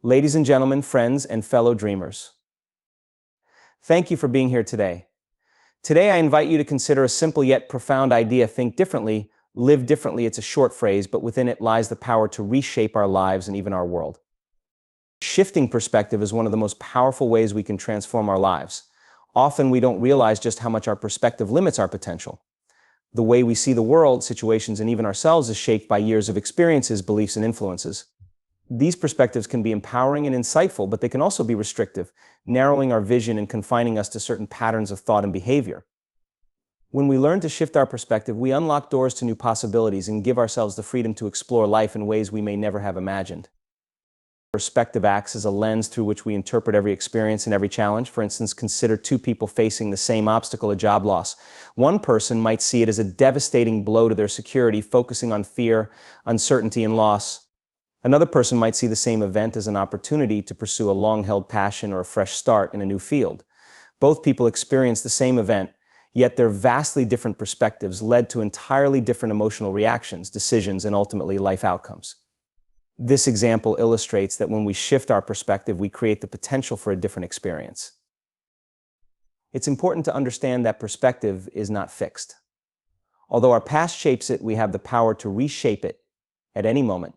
Ladies and gentlemen, friends, and fellow dreamers, thank you for being here today. Today, I invite you to consider a simple yet profound idea: think differently, live differently. It's a short phrase, but within it lies the power to reshape our lives and even our world. Shifting perspective is one of the most powerful ways we can transform our lives. Often, we don't realize just how much our perspective limits our potential. The way we see the world, situations, and even ourselves is shaped by years of experiences, beliefs, and influences. These perspectives can be empowering and insightful, but they can also be restrictive, narrowing our vision and confining us to certain patterns of thought and behavior. When we learn to shift our perspective, we unlock doors to new possibilities and give ourselves the freedom to explore life in ways we may never have imagined. Perspective acts as a lens through which we interpret every experience and every challenge. For instance, consider two people facing the same obstacle, a job loss. One person might see it as a devastating blow to their security, focusing on fear, uncertainty, and loss. Another person might see the same event as an opportunity to pursue a long-held passion or a fresh start in a new field. Both people experience the same event, yet their vastly different perspectives led to entirely different emotional reactions, decisions, and ultimately life outcomes. This example illustrates that when we shift our perspective, we create the potential for a different experience. It's important to understand that perspective is not fixed. Although our past shapes it, we have the power to reshape it at any moment.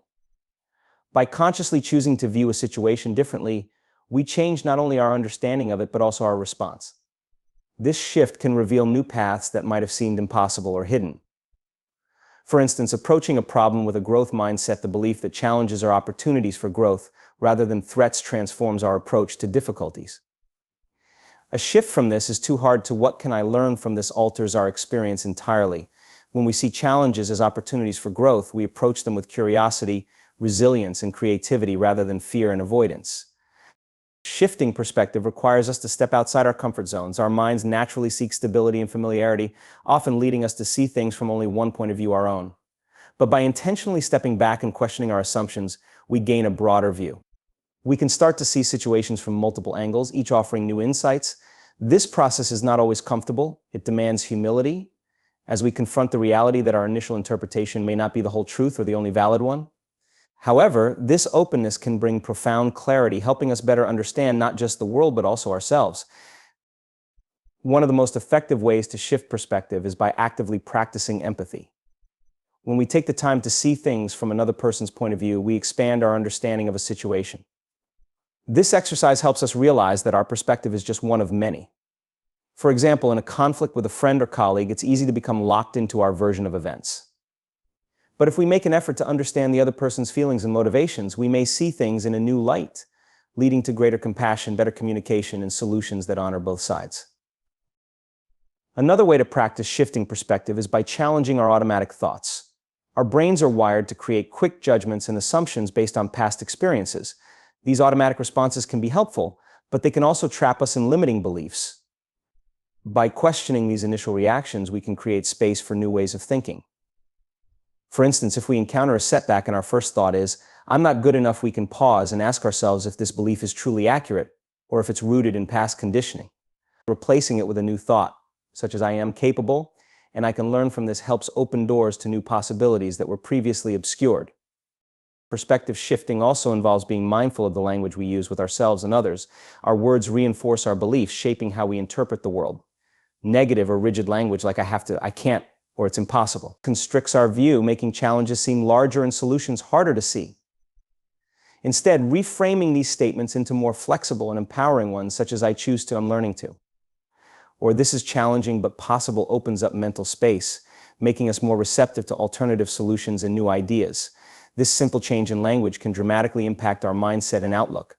By consciously choosing to view a situation differently, we change not only our understanding of it, but also our response. This shift can reveal new paths that might have seemed impossible or hidden. For instance, approaching a problem with a growth mindset, the belief that challenges are opportunities for growth rather than threats, transforms our approach to difficulties. A shift from this is too hard to what can I learn from this alters our experience entirely. When we see challenges as opportunities for growth, we approach them with curiosity, resilience, and creativity rather than fear and avoidance. Shifting perspective requires us to step outside our comfort zones. Our minds naturally seek stability and familiarity, often leading us to see things from only one point of view, our own. But by intentionally stepping back and questioning our assumptions, we gain a broader view. We can start to see situations from multiple angles, each offering new insights. This process is not always comfortable. It demands humility, as we confront the reality that our initial interpretation may not be the whole truth or the only valid one. However, this openness can bring profound clarity, helping us better understand not just the world, but also ourselves. One of the most effective ways to shift perspective is by actively practicing empathy. When we take the time to see things from another person's point of view, we expand our understanding of a situation. This exercise helps us realize that our perspective is just one of many. For example, in a conflict with a friend or colleague, it's easy to become locked into our version of events. But if we make an effort to understand the other person's feelings and motivations, we may see things in a new light, leading to greater compassion, better communication, and solutions that honor both sides. Another way to practice shifting perspective is by challenging our automatic thoughts. Our brains are wired to create quick judgments and assumptions based on past experiences. These automatic responses can be helpful, but they can also trap us in limiting beliefs. By questioning these initial reactions, we can create space for new ways of thinking. For instance, if we encounter a setback and our first thought is, "I'm not good enough," we can pause and ask ourselves if this belief is truly accurate or if it's rooted in past conditioning. Replacing it with a new thought, such as "I am capable, and I can learn from this," helps open doors to new possibilities that were previously obscured. Perspective shifting also involves being mindful of the language we use with ourselves and others. Our words reinforce our beliefs, shaping how we interpret the world. Negative or rigid language like "I have to," "I can't," or "it's impossible," constricts our view, making challenges seem larger and solutions harder to see. Instead, reframing these statements into more flexible and empowering ones, such as "I choose to," "I'm learning to," or "this is challenging but possible," opens up mental space, making us more receptive to alternative solutions and new ideas. This simple change in language can dramatically impact our mindset and outlook.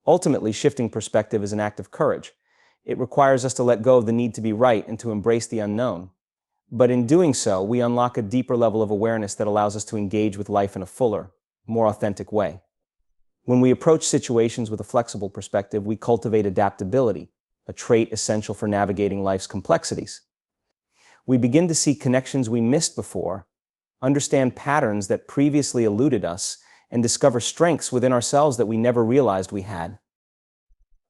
Ultimately, shifting perspective is an act of courage. It requires us to let go of the need to be right and to embrace the unknown. But in doing so, we unlock a deeper level of awareness that allows us to engage with life in a fuller, more authentic way. When we approach situations with a flexible perspective, we cultivate adaptability, a trait essential for navigating life's complexities. We begin to see connections we missed before, understand patterns that previously eluded us, and discover strengths within ourselves that we never realized we had.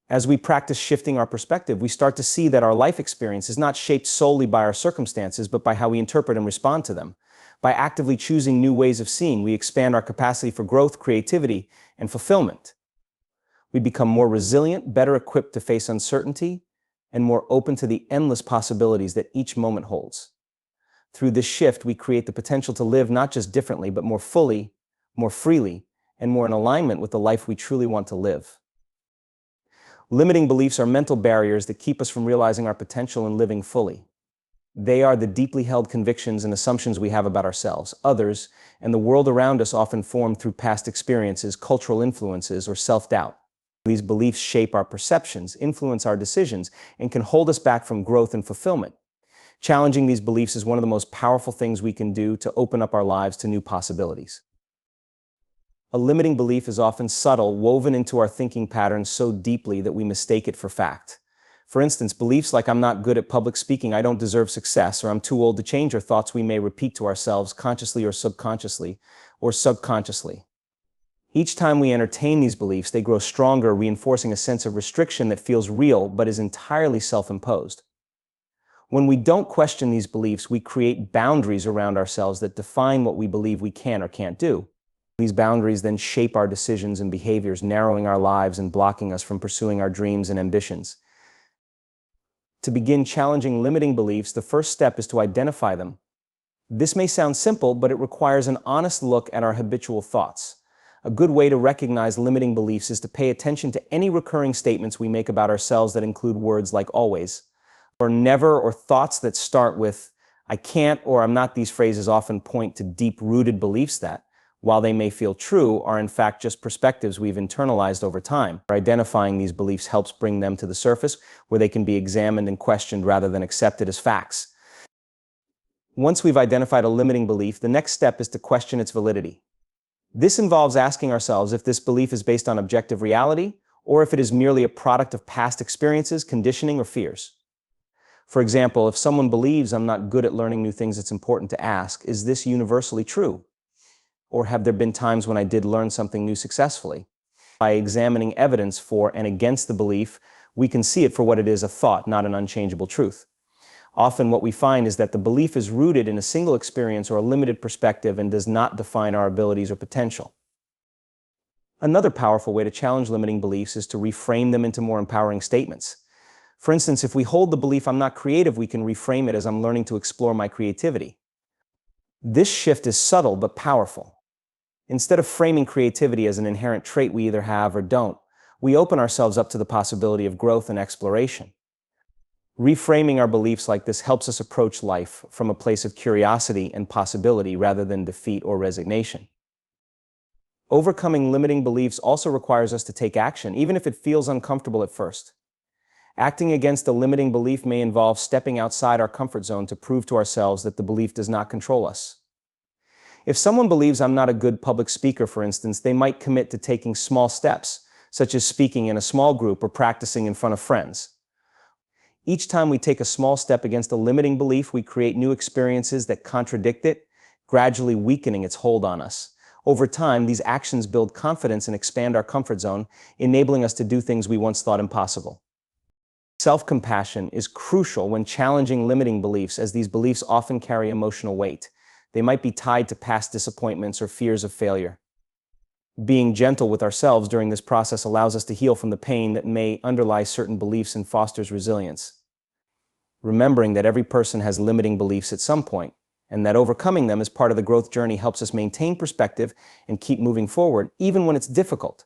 As we practice shifting our perspective, we start to see that our life experience is not shaped solely by our circumstances, but by how we interpret and respond to them. By actively choosing new ways of seeing, we expand our capacity for growth, creativity, and fulfillment. We become more resilient, better equipped to face uncertainty, and more open to the endless possibilities that each moment holds. Through this shift, we create the potential to live not just differently, but more fully, more freely, and more in alignment with the life we truly want to live. Limiting beliefs are mental barriers that keep us from realizing our potential and living fully. They are the deeply held convictions and assumptions we have about ourselves, others, and the world around us, often formed through past experiences, cultural influences, or self-doubt. These beliefs shape our perceptions, influence our decisions, and can hold us back from growth and fulfillment. Challenging these beliefs is one of the most powerful things we can do to open up our lives to new possibilities. A limiting belief is often subtle, woven into our thinking patterns so deeply that we mistake it for fact. For instance, beliefs like "I'm not good at public speaking, I don't deserve success," or "I'm too old to change" are thoughts we may repeat to ourselves consciously or subconsciously. Each time we entertain these beliefs, they grow stronger, reinforcing a sense of restriction that feels real but is entirely self-imposed. When we don't question these beliefs, we create boundaries around ourselves that define what we believe we can or can't do. These boundaries then shape our decisions and behaviors, narrowing our lives and blocking us from pursuing our dreams and ambitions. To begin challenging limiting beliefs, the first step is to identify them. This may sound simple, but it requires an honest look at our habitual thoughts. A good way to recognize limiting beliefs is to pay attention to any recurring statements we make about ourselves that include words like "always," or "never," or thoughts that start with "I can't" or "I'm not." These phrases often point to deep-rooted beliefs that, while they may feel true, are in fact just perspectives we've internalized over time. Identifying these beliefs helps bring them to the surface, where they can be examined and questioned rather than accepted as facts. Once we've identified a limiting belief, the next step is to question its validity. This involves asking ourselves if this belief is based on objective reality, or if it is merely a product of past experiences, conditioning, or fears. For example, if someone believes "I'm not good at learning new things," it's important to ask, is this universally true? Or have there been times when I did learn something new successfully? By examining evidence for and against the belief, we can see it for what it is, a thought, not an unchangeable truth. Often what we find is that the belief is rooted in a single experience or a limited perspective and does not define our abilities or potential. Another powerful way to challenge limiting beliefs is to reframe them into more empowering statements. For instance, if we hold the belief "I'm not creative," we can reframe it as "I'm learning to explore my creativity." This shift is subtle but powerful. Instead of framing creativity as an inherent trait we either have or don't, we open ourselves up to the possibility of growth and exploration. Reframing our beliefs like this helps us approach life from a place of curiosity and possibility rather than defeat or resignation. Overcoming limiting beliefs also requires us to take action, even if it feels uncomfortable at first. Acting against a limiting belief may involve stepping outside our comfort zone to prove to ourselves that the belief does not control us. If someone believes "I'm not a good public speaker," for instance, they might commit to taking small steps, such as speaking in a small group or practicing in front of friends. Each time we take a small step against a limiting belief, we create new experiences that contradict it, gradually weakening its hold on us. Over time, these actions build confidence and expand our comfort zone, enabling us to do things we once thought impossible. Self-compassion is crucial when challenging limiting beliefs, as these beliefs often carry emotional weight. They might be tied to past disappointments or fears of failure. Being gentle with ourselves during this process allows us to heal from the pain that may underlie certain beliefs and fosters resilience. Remembering that every person has limiting beliefs at some point, and that overcoming them as part of the growth journey helps us maintain perspective and keep moving forward, even when it's difficult.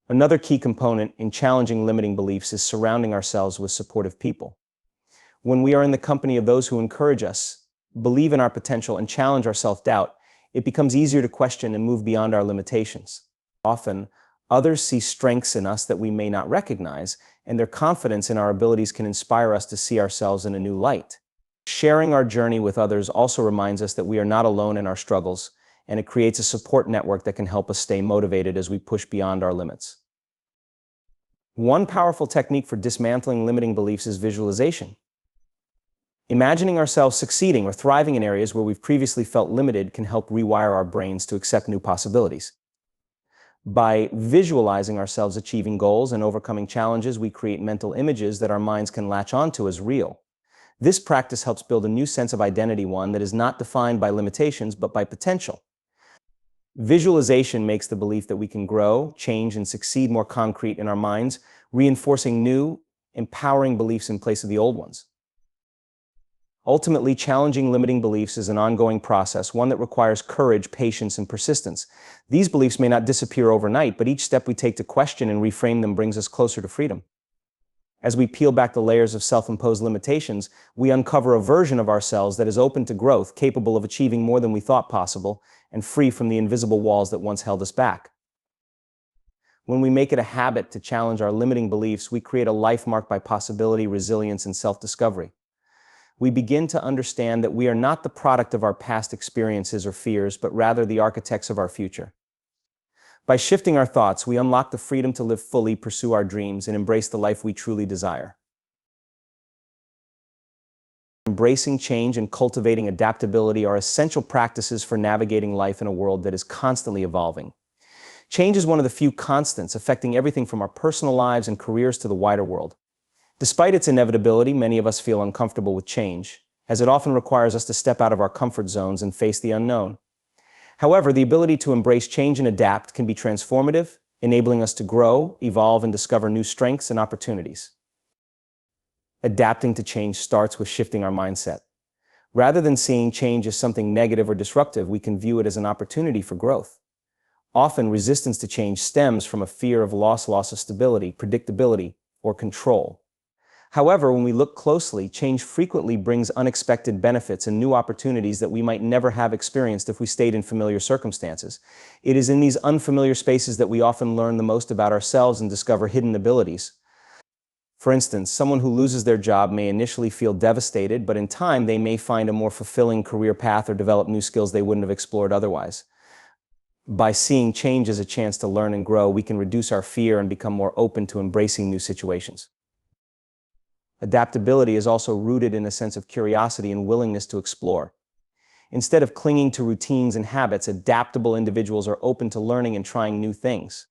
Another key component in challenging limiting beliefs is surrounding ourselves with supportive people. When we are in the company of those who encourage us, believe in our potential, and challenge our self-doubt, it becomes easier to question and move beyond our limitations. Often, others see strengths in us that we may not recognize, and their confidence in our abilities can inspire us to see ourselves in a new light. Sharing our journey with others also reminds us that we are not alone in our struggles, and it creates a support network that can help us stay motivated as we push beyond our limits. One powerful technique for dismantling limiting beliefs is visualization. Imagining ourselves succeeding or thriving in areas where we've previously felt limited can help rewire our brains to accept new possibilities. By visualizing ourselves achieving goals and overcoming challenges, we create mental images that our minds can latch onto as real. This practice helps build a new sense of identity, one that is not defined by limitations but by potential. Visualization makes the belief that we can grow, change, and succeed more concrete in our minds, reinforcing new, empowering beliefs in place of the old ones. Ultimately, challenging limiting beliefs is an ongoing process, one that requires courage, patience, and persistence. These beliefs may not disappear overnight, but each step we take to question and reframe them brings us closer to freedom. As we peel back the layers of self-imposed limitations, we uncover a version of ourselves that is open to growth, capable of achieving more than we thought possible, and free from the invisible walls that once held us back. When we make it a habit to challenge our limiting beliefs, we create a life marked by possibility, resilience, and self-discovery. We begin to understand that we are not the product of our past experiences or fears, but rather the architects of our future. By shifting our thoughts, we unlock the freedom to live fully, pursue our dreams, and embrace the life we truly desire. Embracing change and cultivating adaptability are essential practices for navigating life in a world that is constantly evolving. Change is one of the few constants affecting everything from our personal lives and careers to the wider world. Despite its inevitability, many of us feel uncomfortable with change, as it often requires us to step out of our comfort zones and face the unknown. However, the ability to embrace change and adapt can be transformative, enabling us to grow, evolve, and discover new strengths and opportunities. Adapting to change starts with shifting our mindset. Rather than seeing change as something negative or disruptive, we can view it as an opportunity for growth. Often, resistance to change stems from a fear of loss of stability, predictability, or control. However, when we look closely, change frequently brings unexpected benefits and new opportunities that we might never have experienced if we stayed in familiar circumstances. It is in these unfamiliar spaces that we often learn the most about ourselves and discover hidden abilities. For instance, someone who loses their job may initially feel devastated, but in time they may find a more fulfilling career path or develop new skills they wouldn't have explored otherwise. By seeing change as a chance to learn and grow, we can reduce our fear and become more open to embracing new situations. Adaptability is also rooted in a sense of curiosity and willingness to explore. Instead of clinging to routines and habits, adaptable individuals are open to learning and trying new things.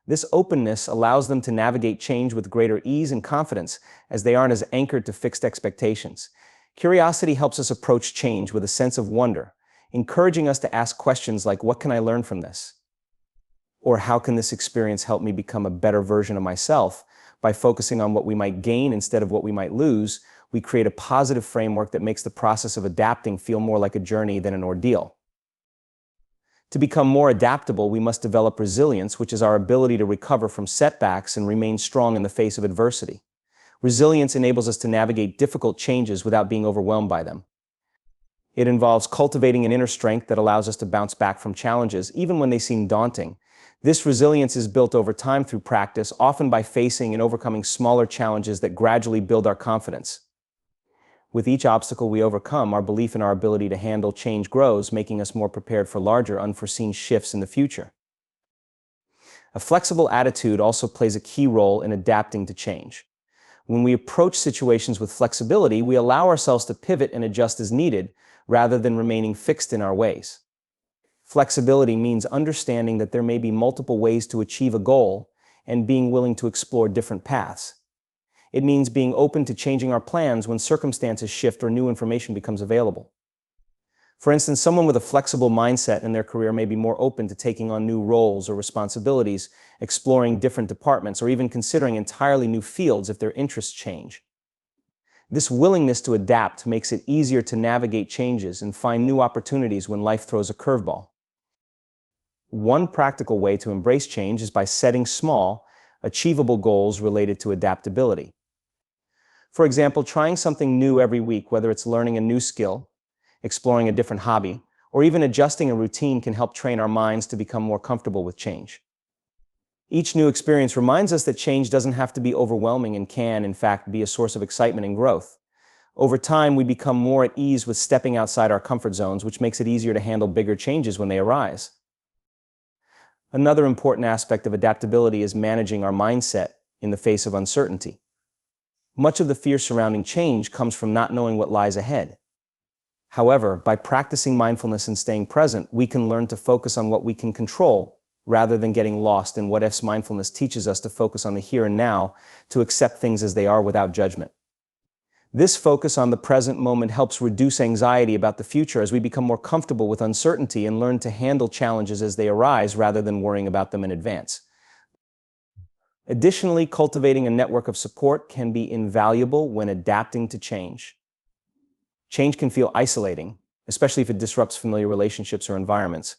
This openness allows them to navigate change with greater ease and confidence, as they aren't as anchored to fixed expectations. Curiosity helps us approach change with a sense of wonder, encouraging us to ask questions like, "What can I learn from this?" Or, "How can this experience help me become a better version of myself?" By focusing on what we might gain instead of what we might lose, we create a positive framework that makes the process of adapting feel more like a journey than an ordeal. To become more adaptable, we must develop resilience, which is our ability to recover from setbacks and remain strong in the face of adversity. Resilience enables us to navigate difficult changes without being overwhelmed by them. It involves cultivating an inner strength that allows us to bounce back from challenges, even when they seem daunting. This resilience is built over time through practice, often by facing and overcoming smaller challenges that gradually build our confidence. With each obstacle we overcome, our belief in our ability to handle change grows, making us more prepared for larger, unforeseen shifts in the future. A flexible attitude also plays a key role in adapting to change. When we approach situations with flexibility, we allow ourselves to pivot and adjust as needed, rather than remaining fixed in our ways. Flexibility means understanding that there may be multiple ways to achieve a goal and being willing to explore different paths. It means being open to changing our plans when circumstances shift or new information becomes available. For instance, someone with a flexible mindset in their career may be more open to taking on new roles or responsibilities, exploring different departments, or even considering entirely new fields if their interests change. This willingness to adapt makes it easier to navigate changes and find new opportunities when life throws a curveball. One practical way to embrace change is by setting small, achievable goals related to adaptability. For example, trying something new every week, whether it's learning a new skill, exploring a different hobby, or even adjusting a routine, can help train our minds to become more comfortable with change. Each new experience reminds us that change doesn't have to be overwhelming and can, in fact, be a source of excitement and growth. Over time, we become more at ease with stepping outside our comfort zones, which makes it easier to handle bigger changes when they arise. Another important aspect of adaptability is managing our mindset in the face of uncertainty. Much of the fear surrounding change comes from not knowing what lies ahead. However, by practicing mindfulness and staying present, we can learn to focus on what we can control rather than getting lost in what ifs. Mindfulness teaches us to focus on the here and now, to accept things as they are without judgment. This focus on the present moment helps reduce anxiety about the future as we become more comfortable with uncertainty and learn to handle challenges as they arise rather than worrying about them in advance. Additionally, cultivating a network of support can be invaluable when adapting to change. Change can feel isolating, especially if it disrupts familiar relationships or environments.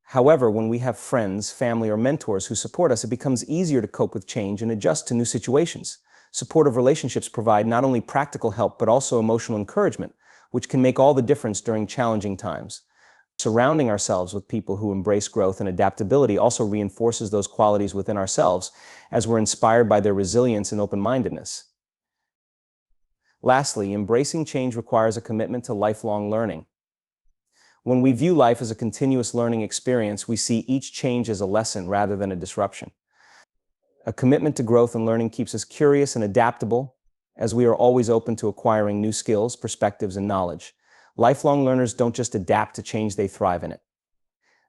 However, when we have friends, family, or mentors who support us, it becomes easier to cope with change and adjust to new situations. Supportive relationships provide not only practical help, but also emotional encouragement, which can make all the difference during challenging times. Surrounding ourselves with people who embrace growth and adaptability also reinforces those qualities within ourselves, as we're inspired by their resilience and open-mindedness. Lastly, embracing change requires a commitment to lifelong learning. When we view life as a continuous learning experience, we see each change as a lesson rather than a disruption. A commitment to growth and learning keeps us curious and adaptable, as we are always open to acquiring new skills, perspectives, and knowledge. Lifelong learners don't just adapt to change, they thrive in it.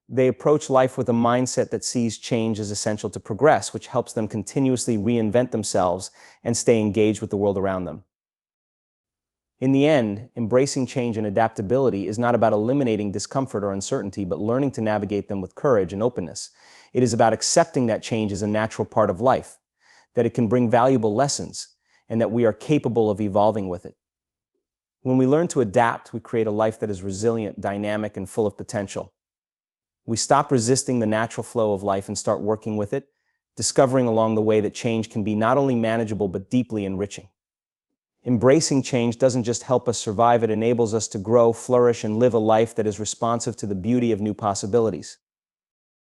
They approach life with a mindset that sees change as essential to progress, which helps them continuously reinvent themselves and stay engaged with the world around them. In the end, embracing change and adaptability is not about eliminating discomfort or uncertainty, but learning to navigate them with courage and openness. It is about accepting that change is a natural part of life, that it can bring valuable lessons, and that we are capable of evolving with it. When we learn to adapt, we create a life that is resilient, dynamic, and full of potential. We stop resisting the natural flow of life and start working with it, discovering along the way that change can be not only manageable but deeply enriching. Embracing change doesn't just help us survive, it enables us to grow, flourish, and live a life that is responsive to the beauty of new possibilities.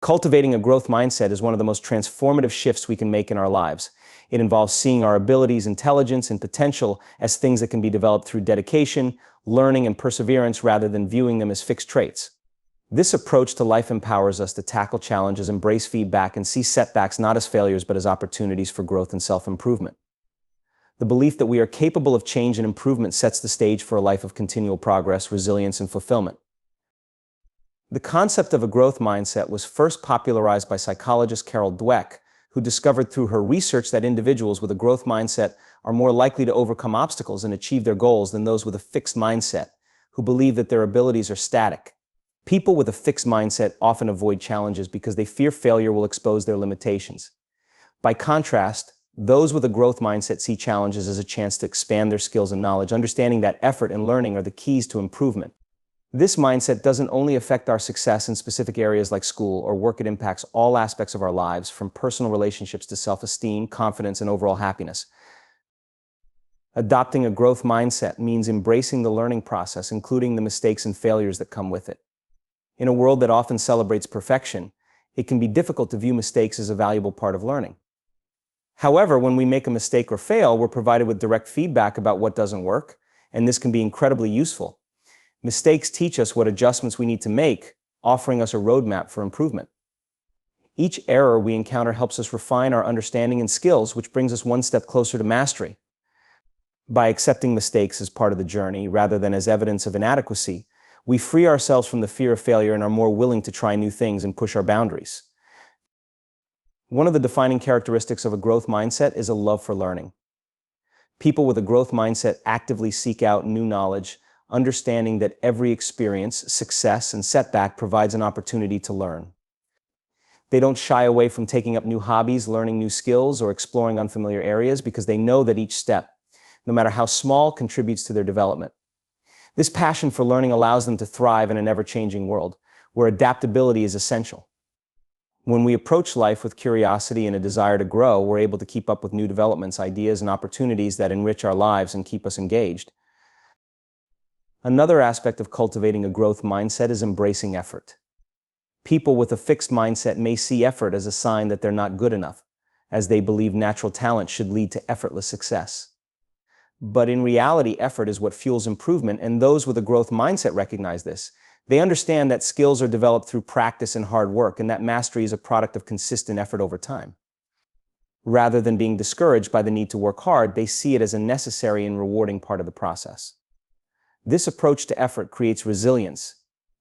Cultivating a growth mindset is one of the most transformative shifts we can make in our lives. It involves seeing our abilities, intelligence, and potential as things that can be developed through dedication, learning, and perseverance rather than viewing them as fixed traits. This approach to life empowers us to tackle challenges, embrace feedback, and see setbacks not as failures but as opportunities for growth and self-improvement. The belief that we are capable of change and improvement sets the stage for a life of continual progress, resilience, and fulfillment. The concept of a growth mindset was first popularized by psychologist Carol Dweck, who discovered through her research that individuals with a growth mindset are more likely to overcome obstacles and achieve their goals than those with a fixed mindset, who believe that their abilities are static. People with a fixed mindset often avoid challenges because they fear failure will expose their limitations. By contrast, those with a growth mindset see challenges as a chance to expand their skills and knowledge, understanding that effort and learning are the keys to improvement. This mindset doesn't only affect our success in specific areas like school or work, it impacts all aspects of our lives, from personal relationships to self-esteem, confidence, and overall happiness. Adopting a growth mindset means embracing the learning process, including the mistakes and failures that come with it. In a world that often celebrates perfection, it can be difficult to view mistakes as a valuable part of learning. However, when we make a mistake or fail, we're provided with direct feedback about what doesn't work, and this can be incredibly useful. Mistakes teach us what adjustments we need to make, offering us a roadmap for improvement. Each error we encounter helps us refine our understanding and skills, which brings us one step closer to mastery. By accepting mistakes as part of the journey, rather than as evidence of inadequacy, we free ourselves from the fear of failure and are more willing to try new things and push our boundaries. One of the defining characteristics of a growth mindset is a love for learning. People with a growth mindset actively seek out new knowledge, understanding that every experience, success, and setback provides an opportunity to learn. They don't shy away from taking up new hobbies, learning new skills, or exploring unfamiliar areas because they know that each step, no matter how small, contributes to their development. This passion for learning allows them to thrive in an ever-changing world, where adaptability is essential. When we approach life with curiosity and a desire to grow, we're able to keep up with new developments, ideas, and opportunities that enrich our lives and keep us engaged. Another aspect of cultivating a growth mindset is embracing effort. People with a fixed mindset may see effort as a sign that they're not good enough, as they believe natural talent should lead to effortless success. But in reality, effort is what fuels improvement, and those with a growth mindset recognize this. They understand that skills are developed through practice and hard work, and that mastery is a product of consistent effort over time. Rather than being discouraged by the need to work hard, they see it as a necessary and rewarding part of the process. This approach to effort creates resilience,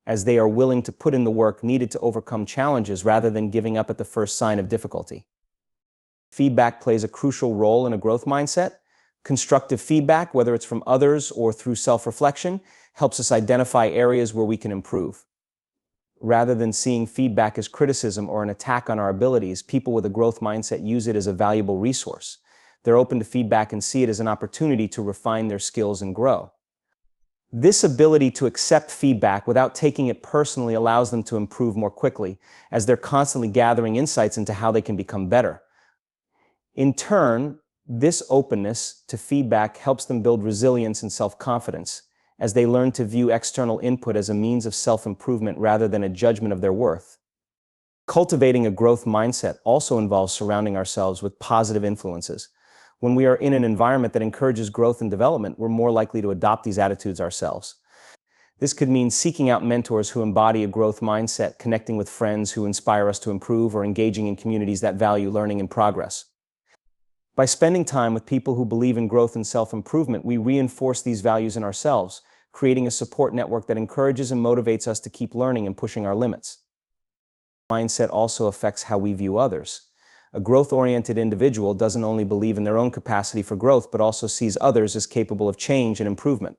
as they are willing to put in the work needed to overcome challenges rather than giving up at the first sign of difficulty. Feedback plays a crucial role in a growth mindset. Constructive feedback, whether it's from others or through self-reflection, helps us identify areas where we can improve. Rather than seeing feedback as criticism or an attack on our abilities, people with a growth mindset use it as a valuable resource. They're open to feedback and see it as an opportunity to refine their skills and grow. This ability to accept feedback without taking it personally allows them to improve more quickly, as they're constantly gathering insights into how they can become better. In turn, this openness to feedback helps them build resilience and self-confidence, as they learn to view external input as a means of self-improvement rather than a judgment of their worth. Cultivating a growth mindset also involves surrounding ourselves with positive influences. When we are in an environment that encourages growth and development, we're more likely to adopt these attitudes ourselves. This could mean seeking out mentors who embody a growth mindset, connecting with friends who inspire us to improve, or engaging in communities that value learning and progress. By spending time with people who believe in growth and self-improvement, we reinforce these values in ourselves, creating a support network that encourages and motivates us to keep learning and pushing our limits. Mindset also affects how we view others. A growth-oriented individual doesn't only believe in their own capacity for growth, but also sees others as capable of change and improvement.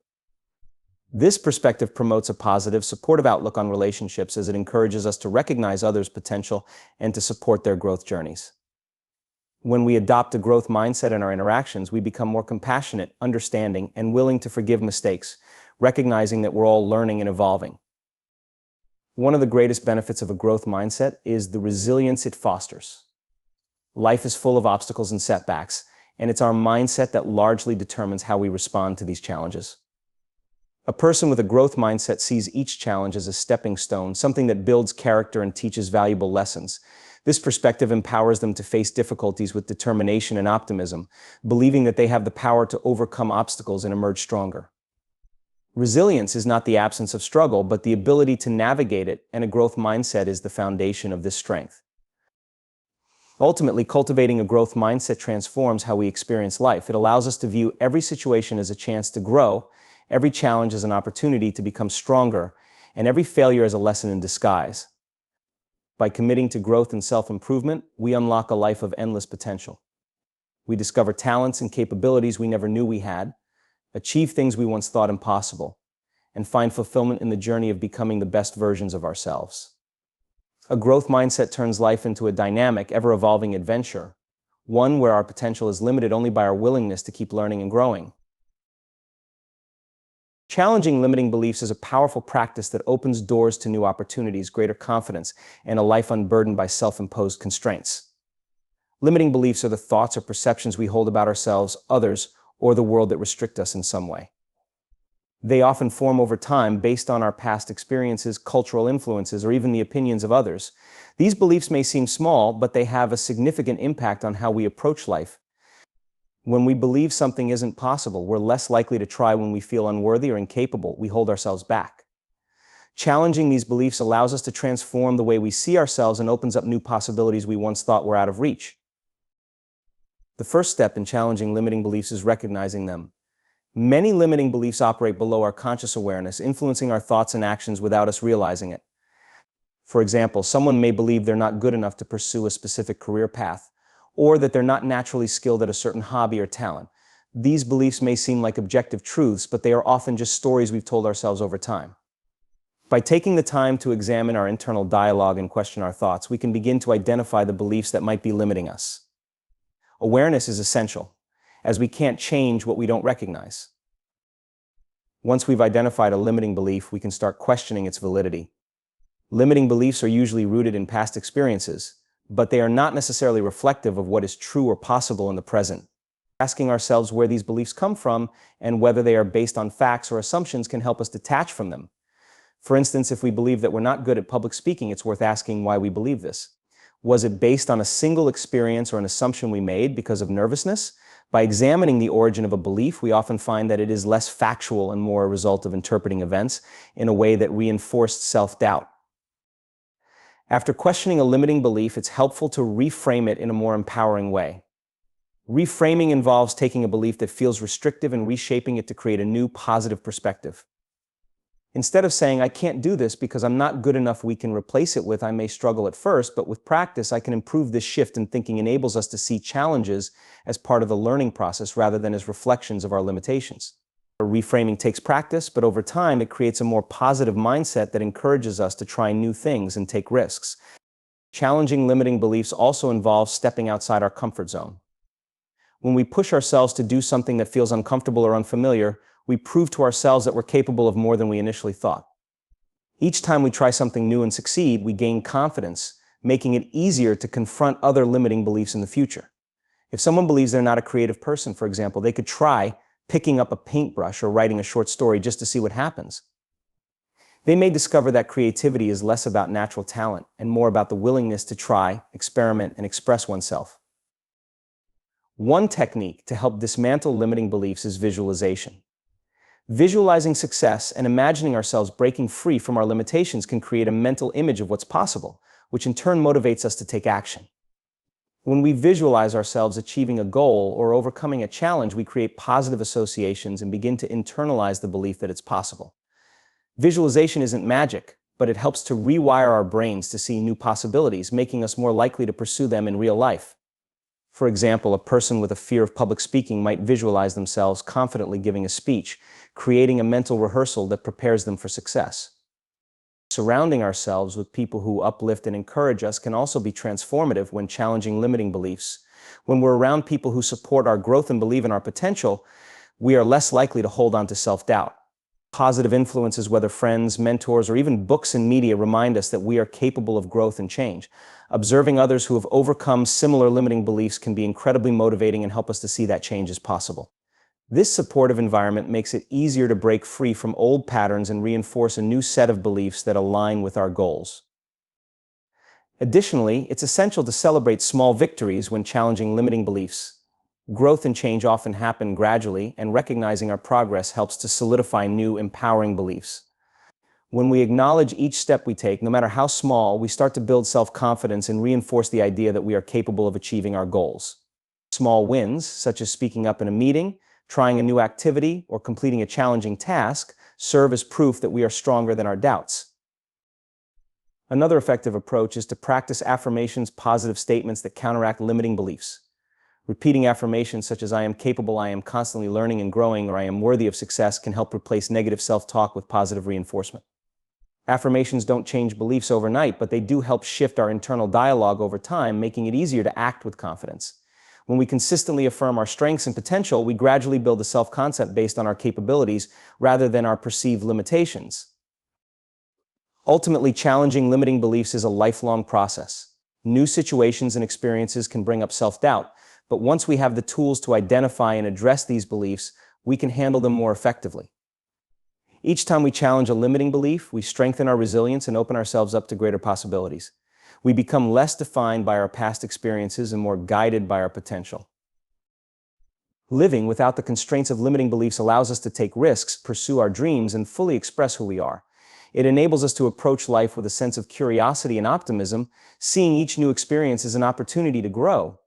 This perspective promotes a positive, supportive outlook on relationships, as it encourages us to recognize others' potential and to support their growth journeys. When we adopt a growth mindset in our interactions, we become more compassionate, understanding, and willing to forgive mistakes, recognizing that we're all learning and evolving. One of the greatest benefits of a growth mindset is the resilience it fosters. Life is full of obstacles and setbacks, and it's our mindset that largely determines how we respond to these challenges. A person with a growth mindset sees each challenge as a stepping stone, something that builds character and teaches valuable lessons. This perspective empowers them to face difficulties with determination and optimism, believing that they have the power to overcome obstacles and emerge stronger. Resilience is not the absence of struggle, but the ability to navigate it, and a growth mindset is the foundation of this strength. Ultimately, cultivating a growth mindset transforms how we experience life. It allows us to view every situation as a chance to grow, every challenge as an opportunity to become stronger, and every failure as a lesson in disguise. By committing to growth and self-improvement, we unlock a life of endless potential. We discover talents and capabilities we never knew we had, achieve things we once thought impossible, and find fulfillment in the journey of becoming the best versions of ourselves. A growth mindset turns life into a dynamic, ever-evolving adventure, one where our potential is limited only by our willingness to keep learning and growing. Challenging limiting beliefs is a powerful practice that opens doors to new opportunities, greater confidence, and a life unburdened by self-imposed constraints. Limiting beliefs are the thoughts or perceptions we hold about ourselves, others, or the world that restrict us in some way. They often form over time based on our past experiences, cultural influences, or even the opinions of others. These beliefs may seem small, but they have a significant impact on how we approach life. When we believe something isn't possible, we're less likely to try. When we feel unworthy or incapable, we hold ourselves back. Challenging these beliefs allows us to transform the way we see ourselves and opens up new possibilities we once thought were out of reach. The first step in challenging limiting beliefs is recognizing them. Many limiting beliefs operate below our conscious awareness, influencing our thoughts and actions without us realizing it. For example, someone may believe they're not good enough to pursue a specific career path, or that they're not naturally skilled at a certain hobby or talent. These beliefs may seem like objective truths, but they are often just stories we've told ourselves over time. By taking the time to examine our internal dialogue and question our thoughts, we can begin to identify the beliefs that might be limiting us. Awareness is essential, as we can't change what we don't recognize. Once we've identified a limiting belief, we can start questioning its validity. Limiting beliefs are usually rooted in past experiences, but they are not necessarily reflective of what is true or possible in the present. Asking ourselves where these beliefs come from and whether they are based on facts or assumptions can help us detach from them. For instance, if we believe that we're not good at public speaking, it's worth asking why we believe this. Was it based on a single experience or an assumption we made because of nervousness? By examining the origin of a belief, we often find that it is less factual and more a result of interpreting events in a way that reinforced self-doubt. After questioning a limiting belief, it's helpful to reframe it in a more empowering way. Reframing involves taking a belief that feels restrictive and reshaping it to create a new, positive perspective. Instead of saying, I can't do this because I'm not good enough, we can replace it with, I may struggle at first, but with practice, I can improve. This shift in thinking enables us to see challenges as part of the learning process rather than as reflections of our limitations. Reframing takes practice, but over time, it creates a more positive mindset that encourages us to try new things and take risks. Challenging limiting beliefs also involves stepping outside our comfort zone. When we push ourselves to do something that feels uncomfortable or unfamiliar, we prove to ourselves that we're capable of more than we initially thought. Each time we try something new and succeed, we gain confidence, making it easier to confront other limiting beliefs in the future. If someone believes they're not a creative person, for example, they could try picking up a paintbrush or writing a short story just to see what happens. They may discover that creativity is less about natural talent and more about the willingness to try, experiment, and express oneself. One technique to help dismantle limiting beliefs is visualization. Visualizing success and imagining ourselves breaking free from our limitations can create a mental image of what's possible, which in turn motivates us to take action. When we visualize ourselves achieving a goal or overcoming a challenge, we create positive associations and begin to internalize the belief that it's possible. Visualization isn't magic, but it helps to rewire our brains to see new possibilities, making us more likely to pursue them in real life. For example, a person with a fear of public speaking might visualize themselves confidently giving a speech, creating a mental rehearsal that prepares them for success. Surrounding ourselves with people who uplift and encourage us can also be transformative when challenging limiting beliefs. When we're around people who support our growth and believe in our potential, we are less likely to hold on to self-doubt. Positive influences, whether friends, mentors, or even books and media, remind us that we are capable of growth and change. Observing others who have overcome similar limiting beliefs can be incredibly motivating and help us to see that change is possible. This supportive environment makes it easier to break free from old patterns and reinforce a new set of beliefs that align with our goals. Additionally, it's essential to celebrate small victories when challenging limiting beliefs. Growth and change often happen gradually, and recognizing our progress helps to solidify new, empowering beliefs. When we acknowledge each step we take, no matter how small, we start to build self-confidence and reinforce the idea that we are capable of achieving our goals. Small wins, such as speaking up in a meeting, trying a new activity, or completing a challenging task, serve as proof that we are stronger than our doubts. Another effective approach is to practice affirmations, positive statements that counteract limiting beliefs. Repeating affirmations such as I am capable, I am constantly learning and growing, or I am worthy of success can help replace negative self-talk with positive reinforcement. Affirmations don't change beliefs overnight, but they do help shift our internal dialogue over time, making it easier to act with confidence. When we consistently affirm our strengths and potential, we gradually build a self-concept based on our capabilities rather than our perceived limitations. Ultimately, challenging limiting beliefs is a lifelong process. New situations and experiences can bring up self-doubt, but once we have the tools to identify and address these beliefs, we can handle them more effectively. Each time we challenge a limiting belief, we strengthen our resilience and open ourselves up to greater possibilities. We become less defined by our past experiences and more guided by our potential. Living without the constraints of limiting beliefs allows us to take risks, pursue our dreams, and fully express who we are. It enables us to approach life with a sense of curiosity and optimism, seeing each new experience as an opportunity to grow.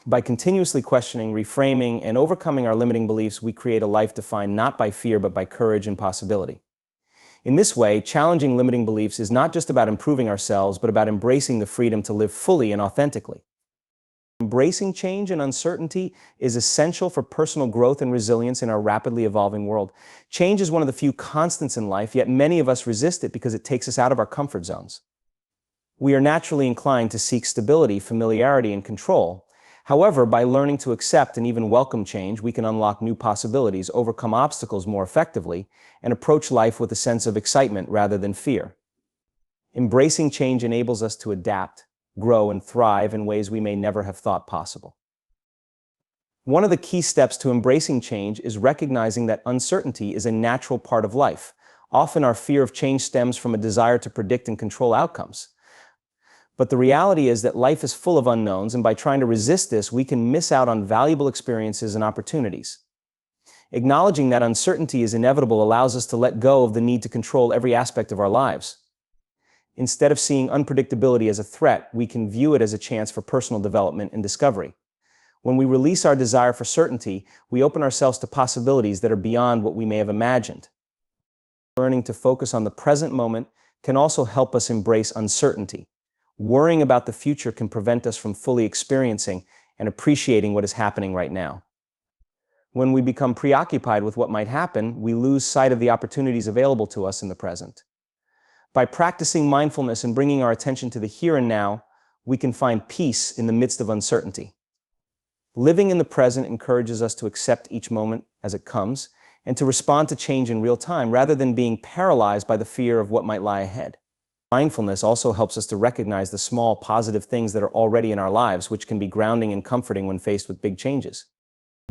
By continuously questioning, reframing, and overcoming our limiting beliefs, we create a life defined not by fear but by courage and possibility. In this way, challenging limiting beliefs is not just about improving ourselves, but about embracing the freedom to live fully and authentically. Embracing change and uncertainty is essential for personal growth and resilience in our rapidly evolving world. Change is one of the few constants in life, yet many of us resist it because it takes us out of our comfort zones. We are naturally inclined to seek stability, familiarity, and control. However, by learning to accept and even welcome change, we can unlock new possibilities, overcome obstacles more effectively, and approach life with a sense of excitement rather than fear. Embracing change enables us to adapt, grow, and thrive in ways we may never have thought possible. One of the key steps to embracing change is recognizing that uncertainty is a natural part of life. Often our fear of change stems from a desire to predict and control outcomes. But the reality is that life is full of unknowns, and by trying to resist this, we can miss out on valuable experiences and opportunities. Acknowledging that uncertainty is inevitable allows us to let go of the need to control every aspect of our lives. Instead of seeing unpredictability as a threat, we can view it as a chance for personal development and discovery. When we release our desire for certainty, we open ourselves to possibilities that are beyond what we may have imagined. Learning to focus on the present moment can also help us embrace uncertainty. Worrying about the future can prevent us from fully experiencing and appreciating what is happening right now. When we become preoccupied with what might happen, we lose sight of the opportunities available to us in the present. By practicing mindfulness and bringing our attention to the here and now, we can find peace in the midst of uncertainty. Living in the present encourages us to accept each moment as it comes and to respond to change in real time rather than being paralyzed by the fear of what might lie ahead. Mindfulness also helps us to recognize the small positive things that are already in our lives, which can be grounding and comforting when faced with big changes.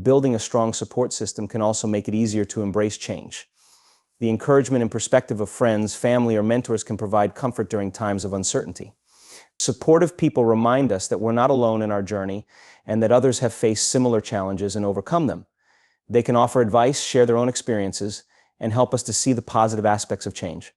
Building a strong support system can also make it easier to embrace change. The encouragement and perspective of friends, family, or mentors can provide comfort during times of uncertainty. Supportive people remind us that we're not alone in our journey and that others have faced similar challenges and overcome them. They can offer advice, share their own experiences, and help us to see the positive aspects of change.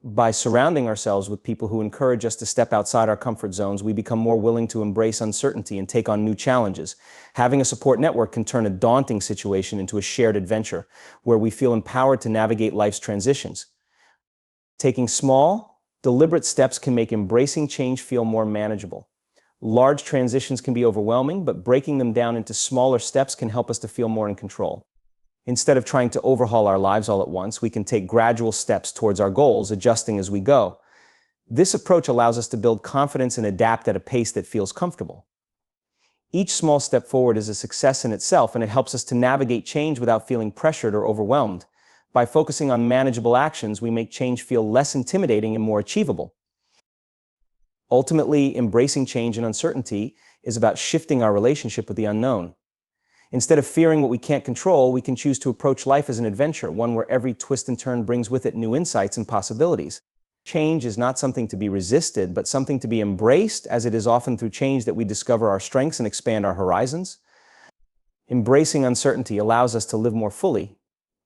By surrounding ourselves with people who encourage us to step outside our comfort zones, we become more willing to embrace uncertainty and take on new challenges. Having a support network can turn a daunting situation into a shared adventure, where we feel empowered to navigate life's transitions. Taking small, deliberate steps can make embracing change feel more manageable. Large transitions can be overwhelming, but breaking them down into smaller steps can help us to feel more in control. Instead of trying to overhaul our lives all at once, we can take gradual steps towards our goals, adjusting as we go. This approach allows us to build confidence and adapt at a pace that feels comfortable. Each small step forward is a success in itself, and it helps us to navigate change without feeling pressured or overwhelmed. By focusing on manageable actions, we make change feel less intimidating and more achievable. Ultimately, embracing change and uncertainty is about shifting our relationship with the unknown. Instead of fearing what we can't control, we can choose to approach life as an adventure, one where every twist and turn brings with it new insights and possibilities. Change is not something to be resisted, but something to be embraced, as it is often through change that we discover our strengths and expand our horizons. Embracing uncertainty allows us to live more fully,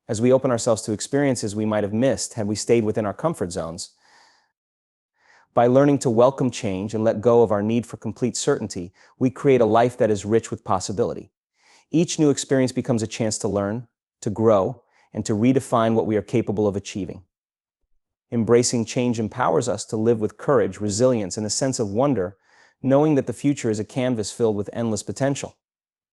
as we open ourselves to experiences we might have missed had we stayed within our comfort zones. By learning to welcome change and let go of our need for complete certainty, we create a life that is rich with possibility. Each new experience becomes a chance to learn, to grow, and to redefine what we are capable of achieving. Embracing change empowers us to live with courage, resilience, and a sense of wonder, knowing that the future is a canvas filled with endless potential.